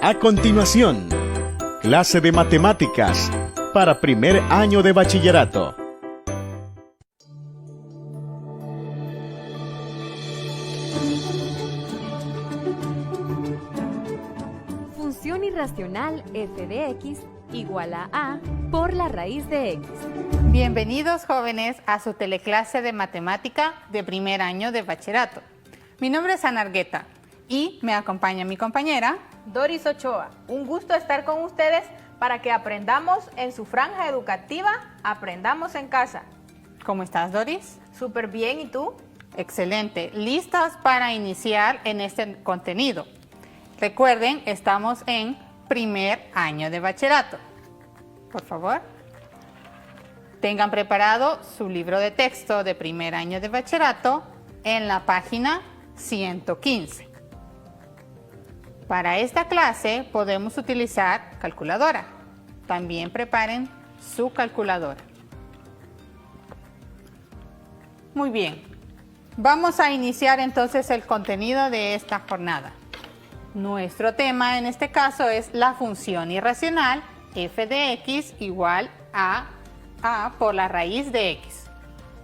A continuación, clase de matemáticas para primer año de bachillerato. Función irracional f de x igual a por la raíz de x. Bienvenidos jóvenes a su teleclase de matemática de primer año de bachillerato. Mi nombre es Ana Argueta y me acompaña mi compañera Doris Ochoa. Un gusto estar con ustedes para que aprendamos en su franja educativa, aprendamos en casa. ¿Cómo estás, Doris? Súper bien, ¿y tú? Excelente. ¿Listas para iniciar en este contenido? Recuerden, estamos en primer año de bachillerato. Por favor, tengan preparado su libro de texto de primer año de bachillerato en la página 115. Para esta clase podemos utilizar calculadora. También preparen su calculadora. Muy bien. Vamos a iniciar entonces el contenido de esta jornada. Nuestro tema en este caso es la función irracional f de x igual a por la raíz de x.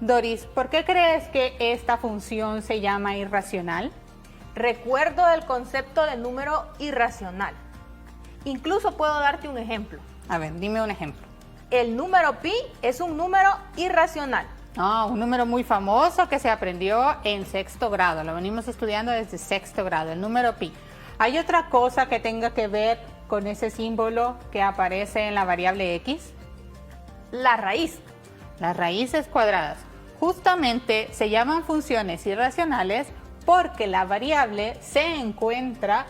Doris, ¿por qué crees que esta función se llama irracional? Recuerdo el concepto de número irracional. Incluso puedo darte un ejemplo. A ver, dime un ejemplo. El número pi es un número irracional. Un número muy famoso que se aprendió en sexto grado. Lo venimos estudiando desde sexto grado, el número pi. ¿Hay otra cosa que tenga que ver con ese símbolo que aparece en la variable x? La raíz. Las raíces cuadradas. Justamente se llaman funciones irracionales porque la variable se encuentra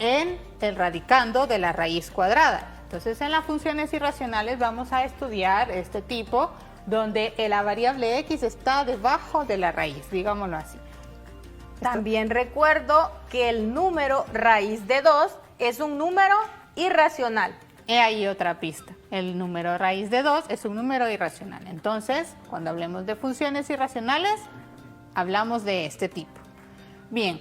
en el radicando de la raíz cuadrada. Entonces, en las funciones irracionales vamos a estudiar este tipo donde la variable x está debajo de la raíz, digámoslo así. También recuerdo que el número raíz de 2 es un número irracional. He ahí otra pista. El número raíz de 2 es un número irracional. Entonces, cuando hablemos de funciones irracionales, hablamos de este tipo. Bien,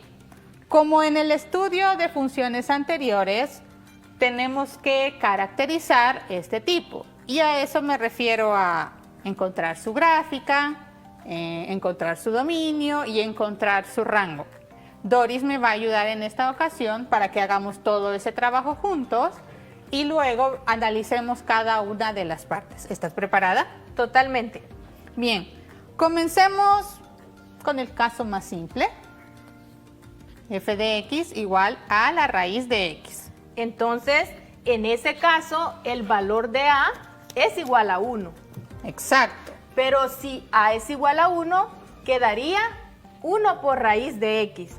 como en el estudio de funciones anteriores, tenemos que caracterizar este tipo. Y a eso me refiero a encontrar su gráfica, encontrar su dominio y encontrar su rango. Doris me va a ayudar en esta ocasión para que hagamos todo ese trabajo juntos y luego analicemos cada una de las partes. ¿Estás preparada? Totalmente. Bien, comencemos con el caso más simple. F de x igual a la raíz de x. Entonces, en ese caso, el valor de a es igual a 1. Exacto. Pero si a es igual a 1, quedaría 1 por raíz de x.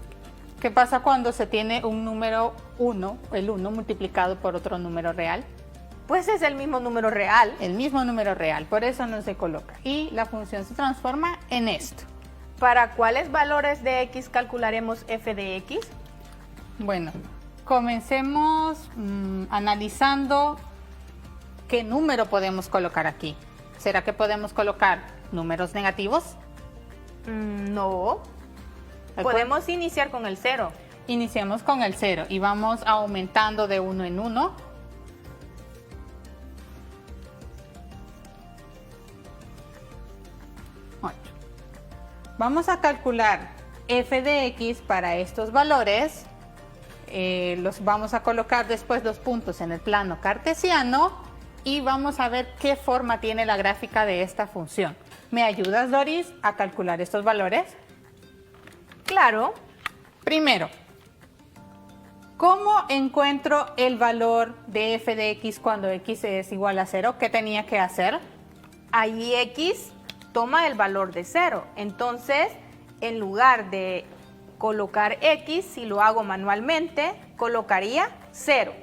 ¿Qué pasa cuando se tiene un número 1, el 1 multiplicado por otro número real? Pues es el mismo número real. El mismo número real, por eso no se coloca. Y la función se transforma en esto. ¿Para cuáles valores de x calcularemos f de x? Bueno, comencemos analizando qué número podemos colocar aquí. ¿Será que podemos colocar números negativos? No. Podemos iniciar con el 0. Iniciemos con el 0 y vamos aumentando de 1 en 1. Vamos a calcular f de x para estos valores. Los vamos a colocar después los puntos en el plano cartesiano y vamos a ver qué forma tiene la gráfica de esta función. ¿Me ayudas, Doris, a calcular estos valores? Claro. Primero, ¿cómo encuentro el valor de f de x cuando x es igual a 0? ¿Qué tenía que hacer? Ahí x toma el valor de 0. Entonces, en lugar de colocar x, si lo hago manualmente, colocaría 0.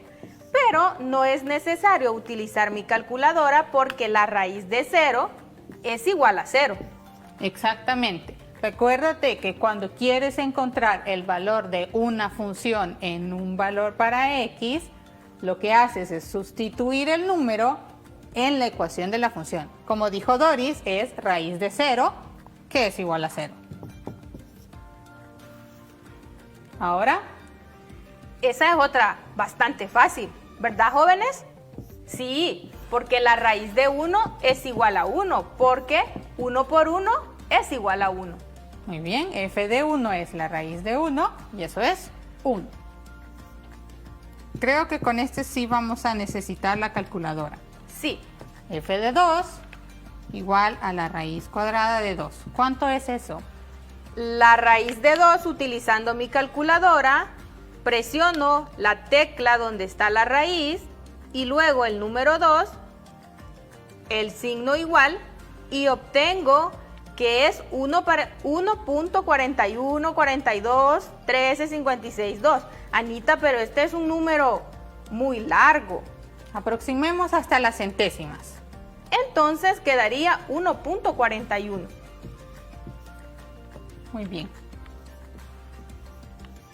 Pero no es necesario utilizar mi calculadora porque la raíz de 0 es igual a 0. Exactamente. Recuérdate que cuando quieres encontrar el valor de una función en un valor para x, lo que haces es sustituir el número en la ecuación de la función. Como dijo Doris, es raíz de 0, que es igual a 0. Ahora, Esa es otra bastante fácil, ¿verdad, jóvenes? Sí, porque la raíz de 1 es igual a 1, porque 1 por 1 es igual a 1. Muy bien, f de 1 es la raíz de 1 y eso es 1. Creo que con este sí vamos a necesitar la calculadora. Sí, F de 2 igual a la raíz cuadrada de 2. ¿Cuánto es eso? la raíz de 2 utilizando mi calculadora, presiono la tecla donde está la raíz y luego el número 2, el signo igual y obtengo que es 1.41421356.2. Anita, pero este es un número muy largo. Aproximemos hasta las centésimas. Entonces quedaría 1.41. Muy bien.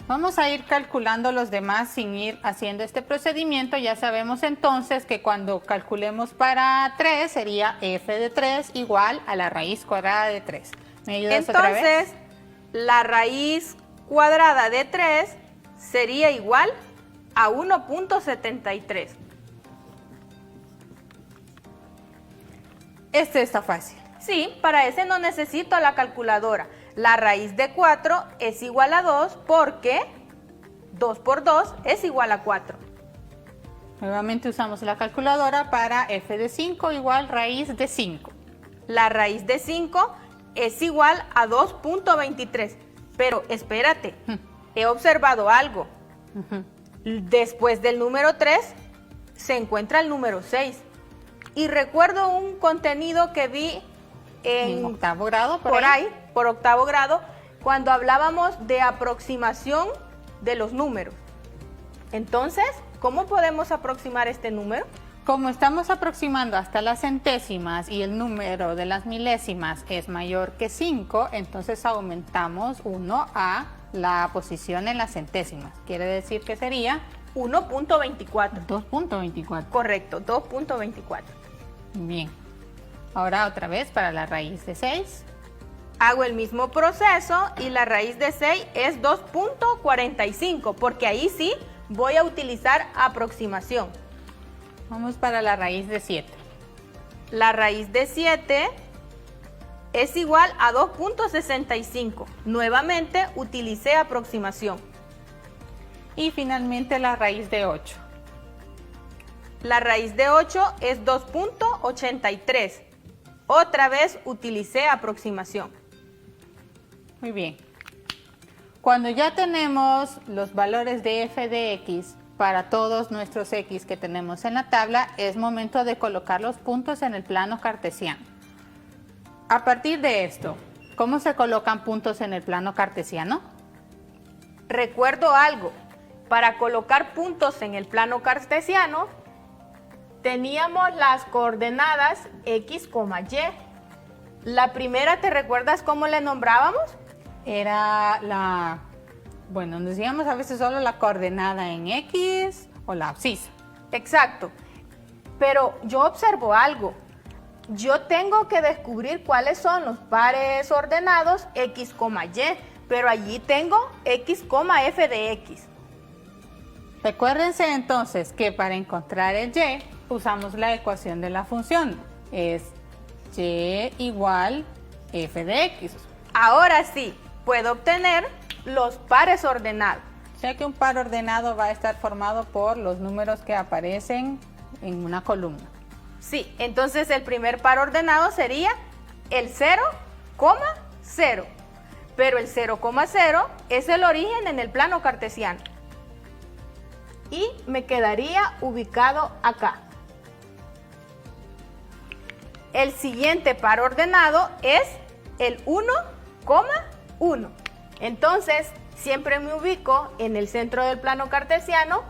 Vamos a ir calculando los demás sin ir haciendo este procedimiento. Ya sabemos entonces que cuando calculemos para 3 sería f de 3 igual a la raíz cuadrada de 3. ¿Me ayudas otra vez? Entonces, la raíz cuadrada de 3 sería igual a 1.73. Este está fácil. Sí, para ese no necesito la calculadora. La raíz de 4 es igual a 2 porque 2 por 2 es igual a 4. Nuevamente usamos la calculadora para f de 5 igual raíz de 5. La raíz de 5 es igual a 2.23. Pero espérate, he observado algo. Después del número 3 se encuentra el número 6. Y recuerdo un contenido que vi en octavo grado, por octavo grado, cuando hablábamos de aproximación de los números. Entonces, ¿cómo podemos aproximar este número? Como estamos aproximando hasta las centésimas y el número de las milésimas es mayor que 5, entonces aumentamos 1 a la posición en las centésimas. Quiere decir que sería 1.24. 2.24. Correcto, 2.24. Bien. Ahora otra vez para la raíz de 6. Hago el mismo proceso y la raíz de 6 es 2.45, porque ahí sí voy a utilizar aproximación. Vamos para la raíz de 7. La raíz de 7 es igual a 2.65. Nuevamente utilicé aproximación. Y finalmente la raíz de 8. La raíz de 8 es 2.83. Otra vez utilicé aproximación. Muy bien. Cuando ya tenemos los valores de f de x para todos nuestros x que tenemos en la tabla, es momento de colocar los puntos en el plano cartesiano. A partir de esto, ¿cómo se colocan puntos en el plano cartesiano? Recuerdo algo. Para colocar puntos en el plano cartesiano, teníamos las coordenadas x, y. La primera, ¿te recuerdas cómo le nombrábamos? Era nos decíamos a veces solo la coordenada en x o la abscisa. Exacto. Pero yo observo algo. Yo tengo que descubrir cuáles son los pares ordenados x, y. Pero allí tengo x, f de x. Recuérdense entonces que para encontrar el y usamos la ecuación de la función. Es y igual f de x. Ahora sí, puedo obtener los pares ordenados. O sea que un par ordenado va a estar formado por los números que aparecen en una columna. Sí, entonces el primer par ordenado sería el 0, 0. Pero el 0,0 es el origen en el plano cartesiano. Y me quedaría ubicado acá. El siguiente par ordenado es el 1,1. Entonces, siempre me ubico en el centro del plano cartesiano,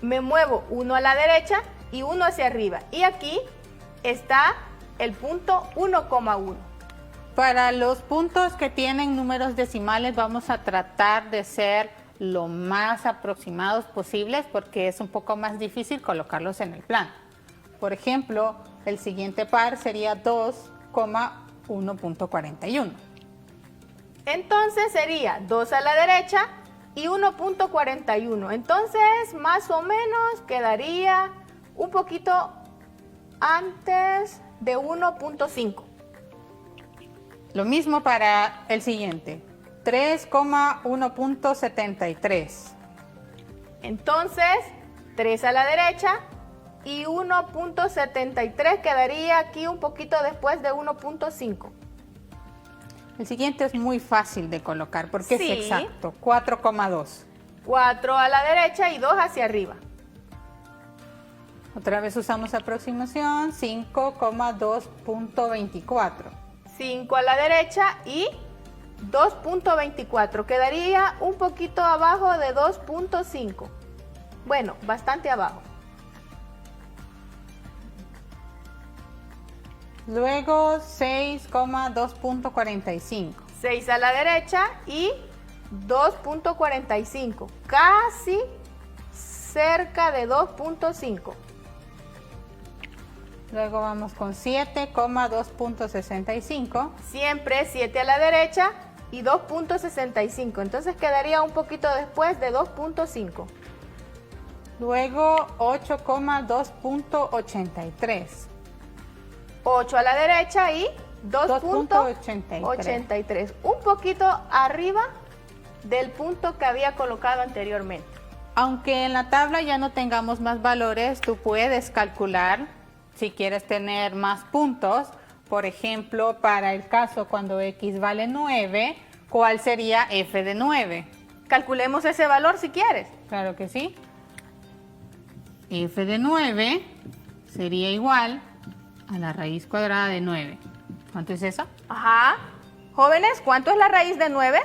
me muevo uno a la derecha y uno hacia arriba. Y aquí está el punto 1,1. Para los puntos que tienen números decimales vamos a tratar de ser lo más aproximados posibles porque es un poco más difícil colocarlos en el plano. Por ejemplo, el siguiente par sería 2,1.41. Entonces sería 2 a la derecha y 1.41. Entonces, más o menos quedaría un poquito antes de 1.5. Lo mismo para el siguiente, 3,1.73. Entonces, 3 a la derecha y 1.73 quedaría aquí un poquito después de 1.5. El siguiente es muy fácil de colocar porque Sí. es exacto, 4,2. 4 a la derecha y 2 hacia arriba. Otra vez usamos aproximación, 5,2.24. 5 a la derecha y 2.24. Quedaría un poquito abajo de 2.5. Bueno, bastante abajo. Luego 6,2.45. 6 a la derecha y 2.45. Casi cerca de 2.5. Luego vamos con 7,2.65. Siempre 7 a la derecha y 2.65. Entonces quedaría un poquito después de 2.5. Luego 8,2.83. 8 a la derecha y 2.83. 2.83. Un poquito arriba del punto que había colocado anteriormente. Aunque en la tabla ya no tengamos más valores, tú puedes calcular si quieres tener más puntos. Por ejemplo, para el caso cuando x vale 9, ¿cuál sería f de 9? Calculemos ese valor si quieres. Claro que sí. F de 9 sería igual a la raíz cuadrada de 9. ¿Cuánto es eso? Ajá. Jóvenes, ¿cuánto es la raíz de 9?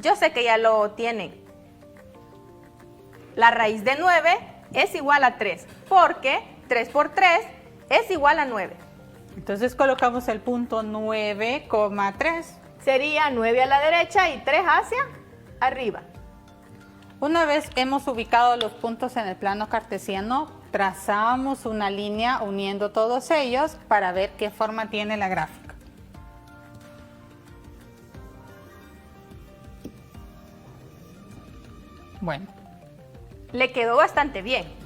Yo sé que ya lo tienen. La raíz de 9 es igual a 3, porque 3 por 3 es igual a 9. Entonces colocamos el punto 9,3. Sería 9 a la derecha y 3 hacia arriba. Una vez hemos ubicado los puntos en el plano cartesiano, trazamos una línea uniendo todos ellos para ver qué forma tiene la gráfica. Bueno, Le quedó bastante bien.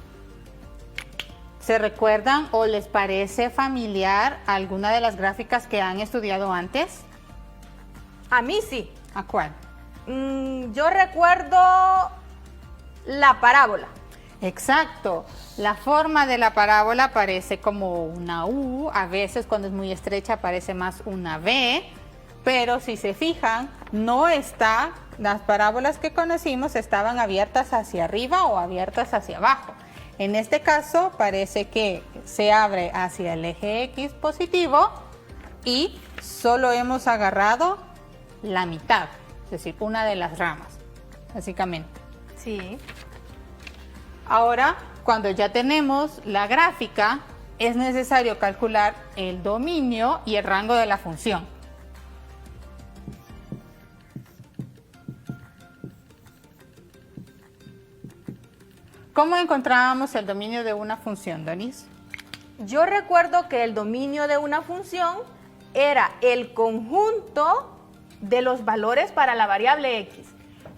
¿se recuerdan o les parece familiar alguna de las gráficas que han estudiado antes? A mí sí. ¿A cuál? Yo recuerdo la parábola. Exacto. La forma de la parábola parece como una U, a veces cuando es muy estrecha parece más una V, pero si se fijan, las parábolas que conocimos estaban abiertas hacia arriba o abiertas hacia abajo. En este caso parece que se abre hacia el eje X positivo y solo hemos agarrado la mitad, es decir, una de las ramas, básicamente. Sí. Ahora, cuando ya tenemos la gráfica, es necesario calcular el dominio y el rango de la función. ¿Cómo encontrábamos el dominio de una función, Donis? Yo recuerdo que el dominio de una función era el conjunto de los valores para la variable x.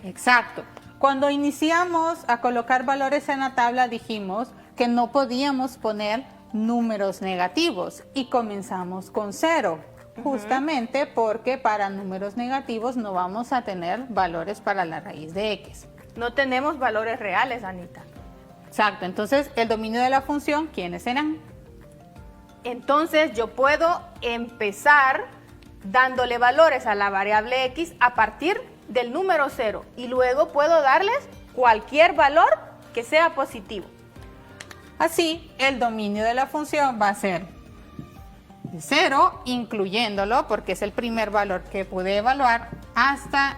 Exacto. Cuando iniciamos a colocar valores en la tabla dijimos que no podíamos poner números negativos y comenzamos con 0, justamente porque para números negativos no vamos a tener valores para la raíz de x. No tenemos valores reales, Anita. Exacto, entonces el dominio de la función, ¿quiénes serán? Entonces yo puedo empezar dándole valores a la variable x a partir del número 0 y luego puedo darles cualquier valor que sea positivo. Así, el dominio de la función va a ser de 0, incluyéndolo, porque es el primer valor que pude evaluar, hasta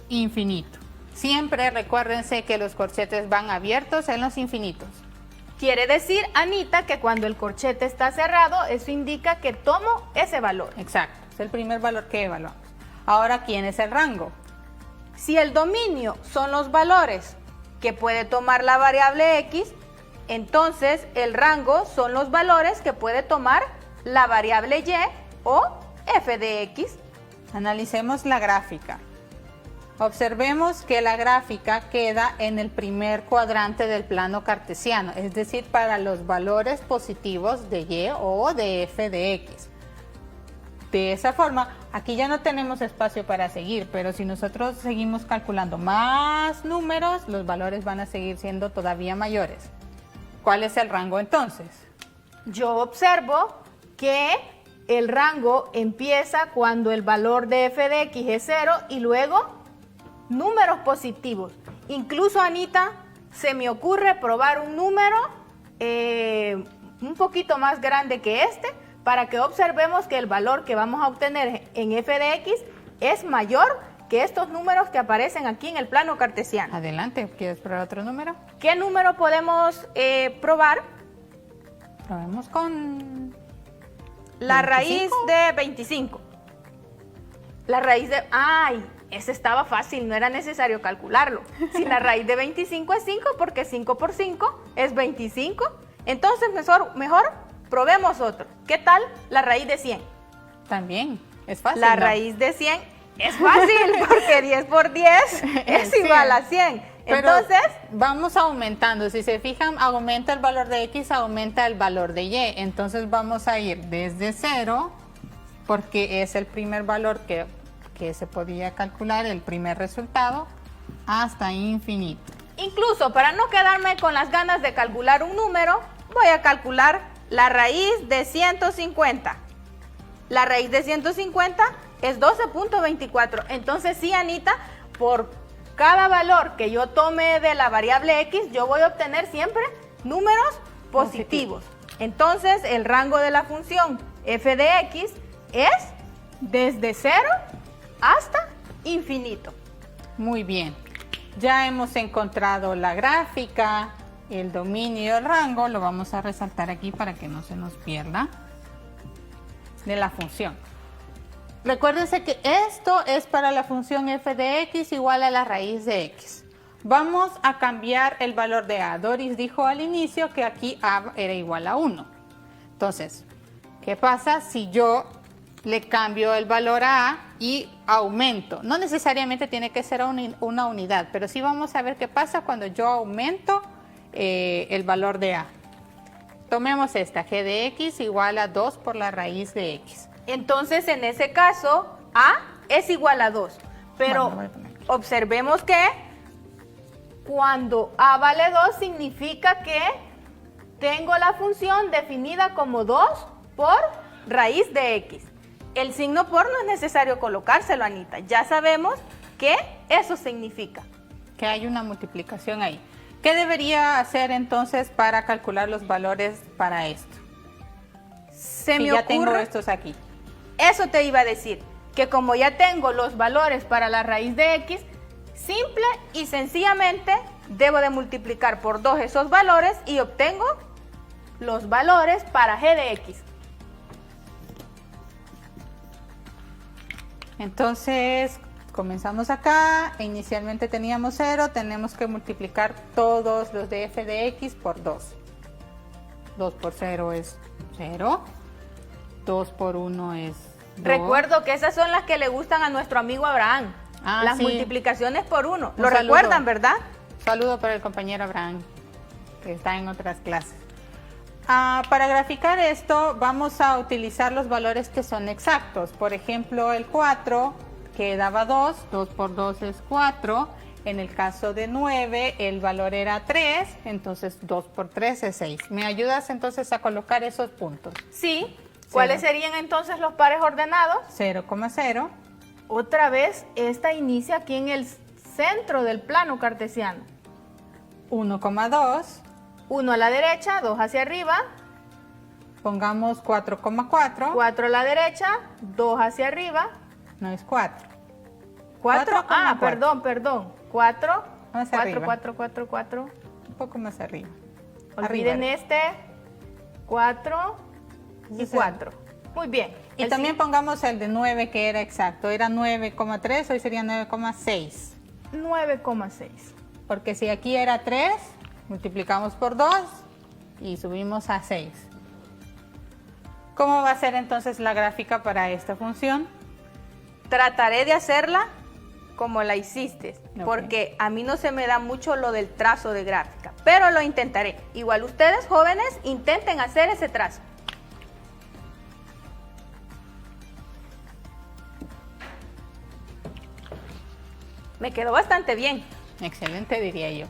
infinito. Siempre recuérdense que los corchetes van abiertos en los infinitos. Quiere decir, Anita, que cuando el corchete está cerrado, eso indica que tomo ese valor. Exacto, es el primer valor que evaluamos. Ahora, ¿quién es el rango? Si el dominio son los valores que puede tomar la variable x, entonces el rango son los valores que puede tomar la variable y o f de x. Analicemos la gráfica. Observemos que la gráfica queda en el primer cuadrante del plano cartesiano, es decir, para los valores positivos de y o de f de x. De esa forma, aquí ya no tenemos espacio para seguir, pero si nosotros seguimos calculando más números, los valores van a seguir siendo todavía mayores. ¿Cuál es el rango entonces? Yo observo que el rango empieza cuando el valor de f de x es 0 y luego números positivos. Incluso, Anita, se me ocurre probar un número un poquito más grande que este para que observemos que el valor que vamos a obtener en f de x es mayor que estos números que aparecen aquí en el plano cartesiano. Adelante, ¿quieres probar otro número? ¿Qué número podemos probar? Probemos con La 25. raíz de 25. La raíz de... ¡Ay! Ese estaba fácil, no era necesario calcularlo. Si la raíz de 25 es 5, porque 5 por 5 es 25. Entonces mejor probemos otro. ¿Qué tal la raíz de 100? También, es fácil. La ¿no? raíz de 100 es fácil, porque 10 por 10 es igual a 100. Pero Entonces, vamos aumentando. Si se fijan, aumenta el valor de x, aumenta el valor de y. Entonces vamos a ir desde 0, porque es el primer valor que se podía calcular, el primer resultado, hasta infinito. incluso para no quedarme con las ganas de calcular un número, voy a calcular la raíz de 150. La raíz de 150 es 12.24. Entonces sí, Anita, por cada valor que yo tome de la variable x, yo voy a obtener siempre números positivos. Entonces el rango de la función f de x es desde 0 hasta infinito. Muy bien. Ya hemos encontrado la gráfica, el dominio y el rango. Lo vamos a resaltar aquí para que no se nos pierda, de la función. Recuérdense que esto es para la función f de x igual a la raíz de x. Vamos a cambiar el valor de a. Doris dijo al inicio que aquí a era igual a 1. Entonces, ¿qué pasa si yo le cambio el valor a A y aumento? No necesariamente tiene que ser una unidad, pero sí vamos a ver qué pasa cuando yo aumento el valor de A. Tomemos esta, g de x igual a 2 por la raíz de x. Entonces en ese caso a es igual a 2. Pero Bueno, lo voy a poner aquí. observemos que cuando a vale 2 significa que tengo la función definida como 2 por raíz de x. El signo por no es necesario colocárselo, Anita. Ya sabemos que eso significa. Que hay una multiplicación ahí. ¿Qué debería hacer entonces para calcular los valores para esto? Se Si me ya tengo ocurre, estos aquí. eso te iba a decir, que como ya tengo los valores para la raíz de x, simple y sencillamente debo de multiplicar por 2 esos valores y obtengo los valores para g de x. Entonces, comenzamos acá, inicialmente teníamos 0, tenemos que multiplicar todos los de f de x por 2. 2 por 0 es 0, 2 por 1 es 2. Recuerdo que esas son las que le gustan a nuestro amigo Abraham, las sí. multiplicaciones por 1. Un ¿Lo saludo. recuerdan, verdad? Saludo para el compañero Abraham, que está en otras clases. Para graficar esto, vamos a utilizar los valores que son exactos. Por ejemplo, el 4, que daba 2, 2 por 2 es 4. En el caso de 9, el valor era 3, entonces 2 por 3 es 6. ¿Me ayudas entonces a colocar esos puntos? Sí. ¿Cuáles serían entonces los pares ordenados? 0,0. Otra vez, esta inicia aquí en el centro del plano cartesiano. 1,2. 1 a la derecha, 2 hacia arriba, Pongamos 4,4. 4 a la derecha, 2 hacia arriba, No es 4. 4, 4,4. perdón, 4, Más 4, arriba. 4, 4, 4, Un poco más arriba. olviden Arriba. este, 4 y Ese es 4. Muy bien. Y El también pongamos el de 9 que era exacto. Era 9,3, hoy sería 9,6. 9,6. Porque si aquí era 3, multiplicamos por 2 y subimos a 6. ¿Cómo va a ser entonces la gráfica para esta función? Trataré de hacerla como la hiciste, Ok. porque a mí no se me da mucho lo del trazo de gráfica, pero lo intentaré. Igual ustedes, jóvenes, intenten hacer ese trazo. Me quedó bastante bien. Excelente, diría yo.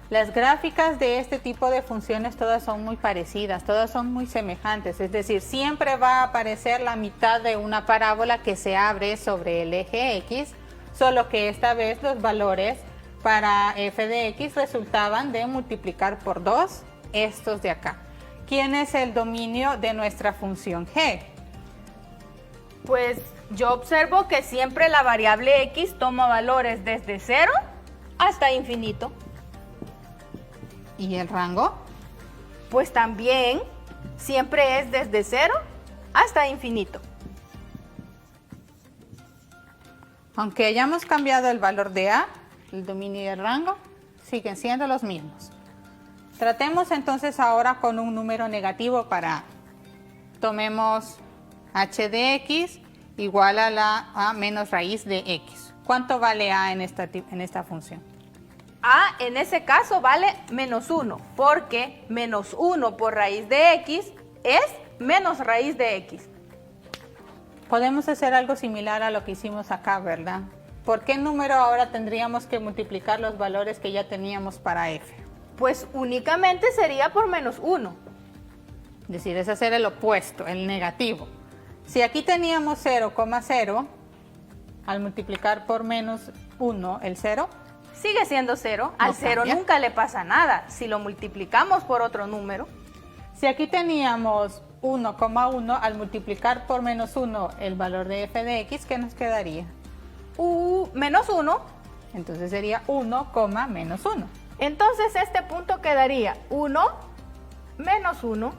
Las gráficas de este tipo de funciones todas son muy parecidas, todas son muy semejantes, es decir, siempre va a aparecer la mitad de una parábola que se abre sobre el eje X, solo que esta vez los valores para f de x resultaban de multiplicar por 2 estos de acá. ¿Quién es el dominio de nuestra función g? Pues yo observo que siempre la variable x toma valores desde 0 hasta infinito. ¿Y el rango? Pues también siempre es desde 0 hasta infinito. Aunque hayamos cambiado el valor de a, el dominio y el rango siguen siendo los mismos. Tratemos entonces ahora con un número negativo para a. Tomemos h de x igual a la a menos raíz de x. ¿Cuánto vale a en esta función? A en ese caso vale menos 1, porque menos 1 por raíz de x es menos raíz de x. Podemos hacer algo similar a lo que hicimos acá, ¿verdad? ¿Por qué número ahora tendríamos que multiplicar los valores que ya teníamos para f? Pues únicamente sería por menos 1. Es decir, es hacer el opuesto, el negativo. Si aquí teníamos 0,0, al multiplicar por menos 1, el 0, Sigue siendo 0. Al No 0 cambia. nunca le pasa nada. Si lo multiplicamos por otro número, si aquí teníamos 1,1, al multiplicar por menos 1 el valor de f de x, ¿qué nos quedaría? menos 1. Entonces sería 1, menos 1. Entonces este punto quedaría 1 menos 1.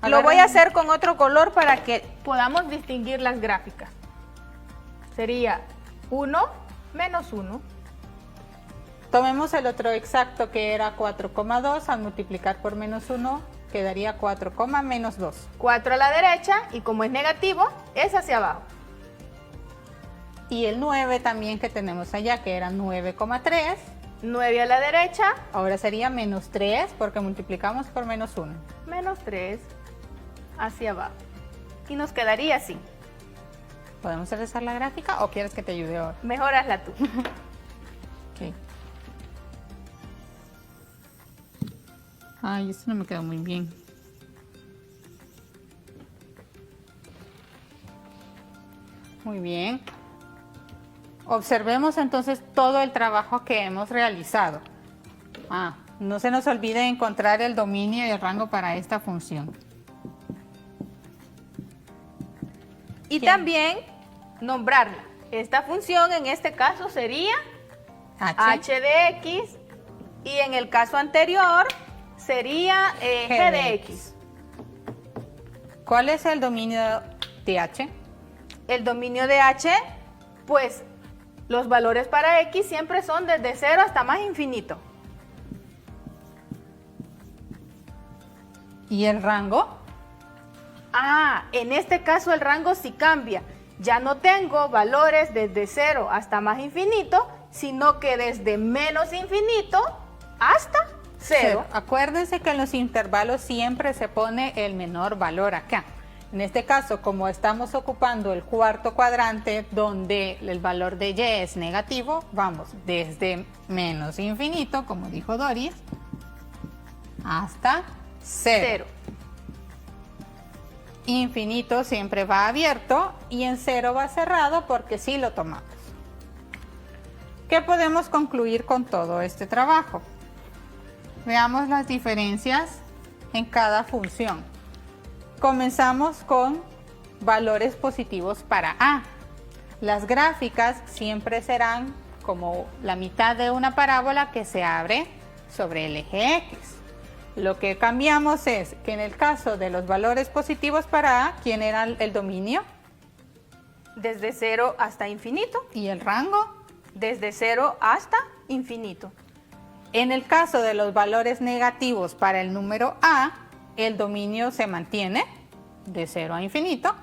Lo Agarren- voy a hacer con otro color para que podamos distinguir las gráficas. Sería 1 menos 1. Tomemos el otro exacto que era 4,2, al multiplicar por menos 1 quedaría 4, menos 2. 4 a la derecha y como es negativo, es hacia abajo. Y el 9 también que tenemos allá, que era 9,3, 9 a la derecha, ahora sería menos 3 porque multiplicamos por menos 1. menos 3 hacia abajo. Y nos quedaría así. ¿Podemos realizar la gráfica o quieres que te ayude ahora? Mejor hazla tú. Ok. Ay, esto no me quedó muy bien. Muy bien. Observemos entonces todo el trabajo que hemos realizado. No se nos olvide encontrar el dominio y el rango para esta función. Y Bien. también nombrarla. Esta función en este caso sería h de x y en el caso anterior sería g de x. ¿Cuál es el dominio de h? El dominio de h, pues los valores para x siempre son desde 0 hasta más infinito. ¿Y el rango? En este caso el rango sí cambia. Ya no tengo valores desde 0 hasta más infinito, sino que desde menos infinito hasta 0. Acuérdense que en los intervalos siempre se pone el menor valor acá. En este caso, como estamos ocupando el cuarto cuadrante donde el valor de y es negativo, vamos desde menos infinito, como dijo Doris, hasta 0. Infinito siempre va abierto y en 0 va cerrado porque sí lo tomamos. ¿Qué podemos concluir con todo este trabajo? Veamos las diferencias en cada función. Comenzamos con valores positivos para a. Las gráficas siempre serán como la mitad de una parábola que se abre sobre el eje X. Lo que cambiamos es que en el caso de los valores positivos para a, ¿quién era el dominio? Desde 0 hasta infinito. ¿Y el rango? Desde 0 hasta infinito. En el caso de los valores negativos para el número a, el dominio se mantiene de 0 a infinito,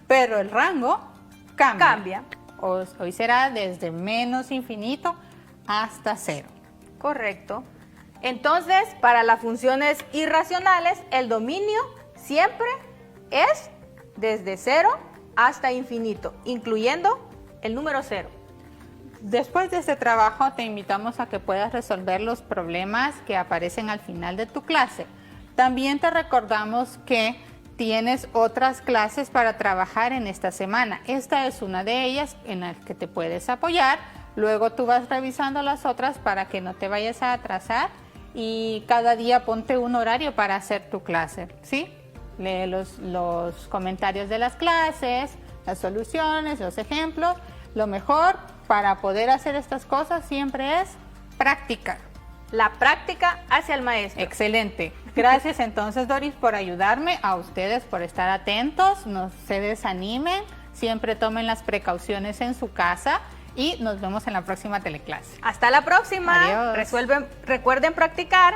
pero el rango cambia. hoy será desde menos infinito hasta 0. Correcto. Entonces, para las funciones irracionales, el dominio siempre es desde 0 hasta infinito, incluyendo el número 0. Después de este trabajo te invitamos a que puedas resolver los problemas que aparecen al final de tu clase. También te recordamos que tienes otras clases para trabajar en esta semana. Esta es una de ellas en la que te puedes apoyar. Luego tú vas revisando las otras para que no te vayas a atrasar y cada día ponte un horario para hacer tu clase, ¿sí? Lee los comentarios de las clases, las soluciones, los ejemplos. Lo mejor para poder hacer estas cosas siempre es practicar. La práctica hace al maestro. Excelente. Gracias entonces, Doris, por ayudarme, a ustedes por estar atentos, no se desanimen, siempre tomen las precauciones en su casa y nos vemos en la próxima teleclase. Hasta la próxima. Adiós. Recuerden practicar.